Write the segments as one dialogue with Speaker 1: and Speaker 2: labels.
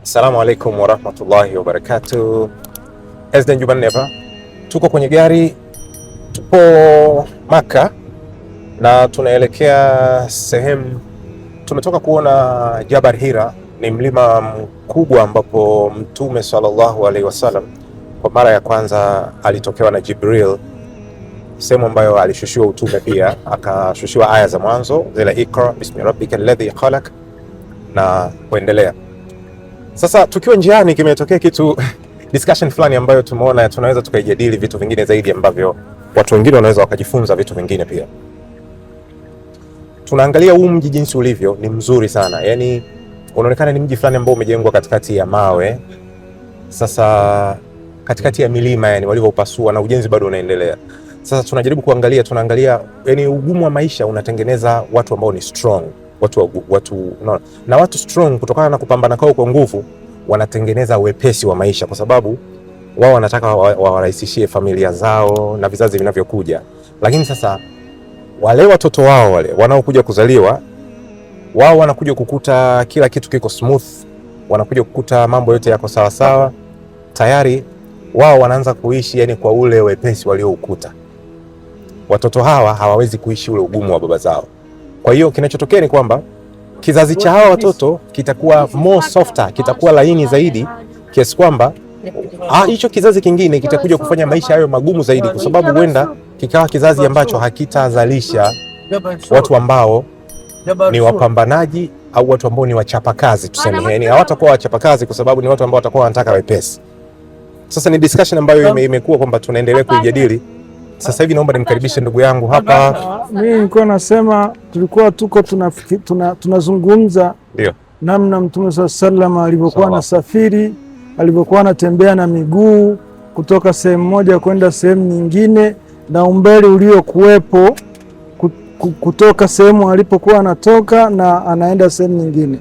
Speaker 1: Assalamu alaikum warahmatullahi wabarakatuh. Ezden Jumanne hapa, tuko kwenye gari, tupo Maka na tunaelekea sehemu. Tumetoka kuona Jabal Hira, ni mlima mkubwa ambapo Mtume sallallahu alaihi wasallam kwa mara ya kwanza alitokewa na Jibril, sehemu ambayo alishushiwa utume, pia akashushiwa aya za mwanzo zile Iqra bismi rabbika alladhi khalaq na kuendelea. Sasa tukiwa njiani kimetokea kitu discussion fulani ambayo tumeona tunaweza tukaijadili vitu vingine zaidi ambavyo watu wengine wanaweza wakajifunza vitu vingine pia. Tunaangalia huu mji jinsi ulivyo, ni mzuri sana. Yaani unaonekana ni mji fulani ambao umejengwa katikati ya mawe. Sasa katikati ya milima, yani walivyopasua, na ujenzi bado unaendelea. Sasa tunajaribu tunaangalia yani ugumu wa maisha unatengeneza watu ambao ni strong. Watu na watu strong kutokana na kupambana kwao kwa nguvu wanatengeneza wepesi wa maisha, kwa sababu wao wanataka wawarahisishie familia zao na vizazi vinavyokuja. Lakini sasa wale watoto wao wale wanaokuja kuzaliwa, wao wanakuja kukuta kila kitu kiko smooth, wanakuja kukuta mambo yote yako sawa sawa, tayari wao wanaanza kuishi yani kwa ule wepesi walioukuta. Watoto hawa hawawezi kuishi ule ugumu wa baba zao. Kwa hiyo kinachotokea ni kwamba kizazi cha hawa watoto kitakuwa more softer, kitakuwa laini zaidi, kiasi kwamba hicho kizazi kingine kitakuja kufanya maisha hayo magumu zaidi, kwa sababu huenda kikawa kizazi ambacho hakitazalisha watu ambao ni wapambanaji au watu ambao ni wachapakazi, tuseme. Yani hawatakuwa wachapakazi kwa sababu ni watu ambao watakuwa wanataka wepesi. Sasa ni discussion ambayo imekuwa kwamba tunaendelea kuijadili. Sasa hivi naomba nimkaribishe ndugu yangu hapa.
Speaker 2: Mimi nilikuwa nasema tulikuwa tuko tunazungumza ndio namna Mtume sallallahu alivyokuwa anasafiri, alivyokuwa anatembea na miguu kutoka sehemu moja kwenda sehemu nyingine, na umbali uliokuwepo kutoka sehemu alipokuwa anatoka na anaenda sehemu nyingine.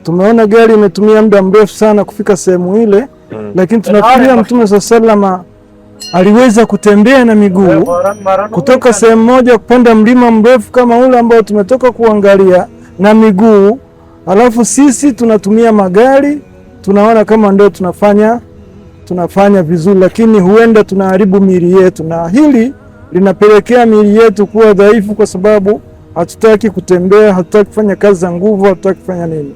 Speaker 2: Tumeona gari imetumia muda mrefu sana kufika sehemu ile, lakini tunafikiria Mtume sallallahu aliweza kutembea na miguu kutoka sehemu moja kupanda mlima mrefu kama ule ambao tumetoka kuangalia na miguu, alafu sisi tunatumia magari, tunaona kama ndio tunafanya vizuri, lakini huenda tunaharibu miili yetu, na hili linapelekea miili yetu kuwa dhaifu, kwa sababu hatutaki kutembea, hatutaki kufanya kazi za nguvu, hatutaki kufanya nini.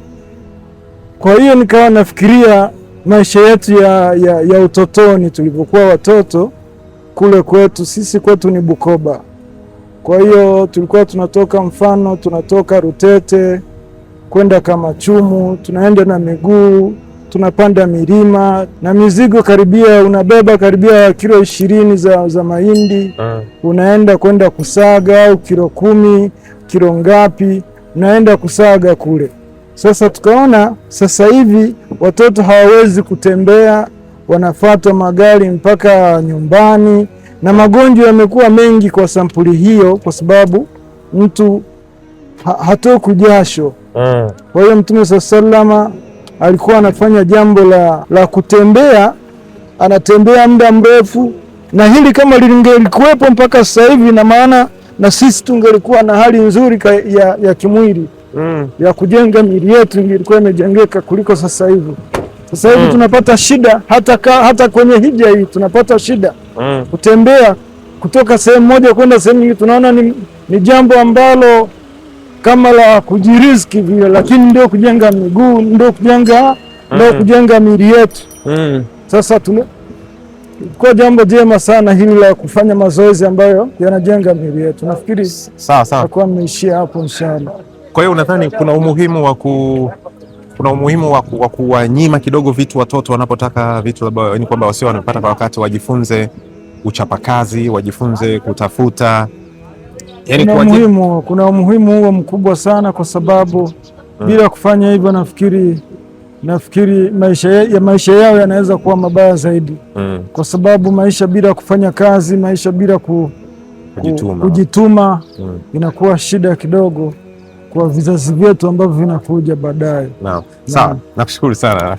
Speaker 2: Kwa hiyo nikawa nafikiria maisha yetu ya utotoni tulivyokuwa watoto kule kwetu. Sisi kwetu ni Bukoba. Kwa hiyo tulikuwa tunatoka Rutete kwenda Kamachumu, tunaenda na miguu, tunapanda milima na mizigo unabeba karibia kilo 20 za mahindi. Unaenda kwenda kusaga, au kilo 10, kilo ngapi, unaenda kusaga kule. Sasa tukaona sasa hivi watoto hawawezi kutembea, wanafuata magari mpaka nyumbani, na magonjwa yamekuwa mengi kwa sampuli hiyo, kwa sababu mtu hatoki jasho. Kwa hiyo Mtume sallallahu alikuwa anafanya jambo la kutembea, anatembea muda mrefu, na hili kama lingelikuwepo mpaka sasa hivi, na maana na sisi tungelikuwa na hali nzuri ya kimwili. Ya kujenga miili yetu ilikuwa imejengeka kuliko sasa hivi. Sasa hivi tunapata shida, hata kwenye hija hii tunapata shida kutembea kutoka sehemu moja kwenda sehemu nyingine. Tunaona ni jambo ambalo kama la kujiriziki vile, lakini ndio kujenga miguu, ndio kujenga miili yetu. Sasa kwa jambo jema sana hili la kufanya mazoezi ambayo yanajenga miili yetu. Nafikiri sawa kwa mmeishia hapo inshallah.
Speaker 1: Kwa hiyo unadhani kuna umuhimu wa kuwanyima kidogo vitu watoto wanapotaka vitu, labda ni kwamba wasio wanapata kwa wakati, wajifunze uchapakazi, wajifunze kutafuta, yani
Speaker 2: kuna umuhimu huo mkubwa sana, kwa sababu bila kufanya hivyo nafikiri maisha yao yanaweza kuwa mabaya zaidi. Kwa sababu maisha bila kufanya kazi, maisha bila kujituma inakuwa shida kidogo kwa vizazi vyetu ambavyo vinakuja baadaye.
Speaker 1: Sawa, nakushukuru sana.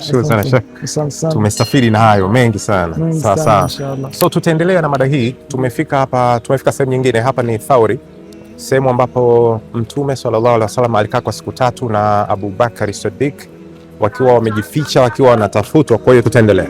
Speaker 1: Tumesafiri na hayo mengi sana. Sawa. So tutaendelea na mada hii. Tumefika sehemu nyingine. Hapa ni Thauri, sehemu ambapo Mtume sallallahu alaihi wasallam alikaa kwa siku 3 na Abu Bakari Siddiq wakiwa wamejificha, wakiwa wanatafutwa. Kwa hiyo tutaendelea.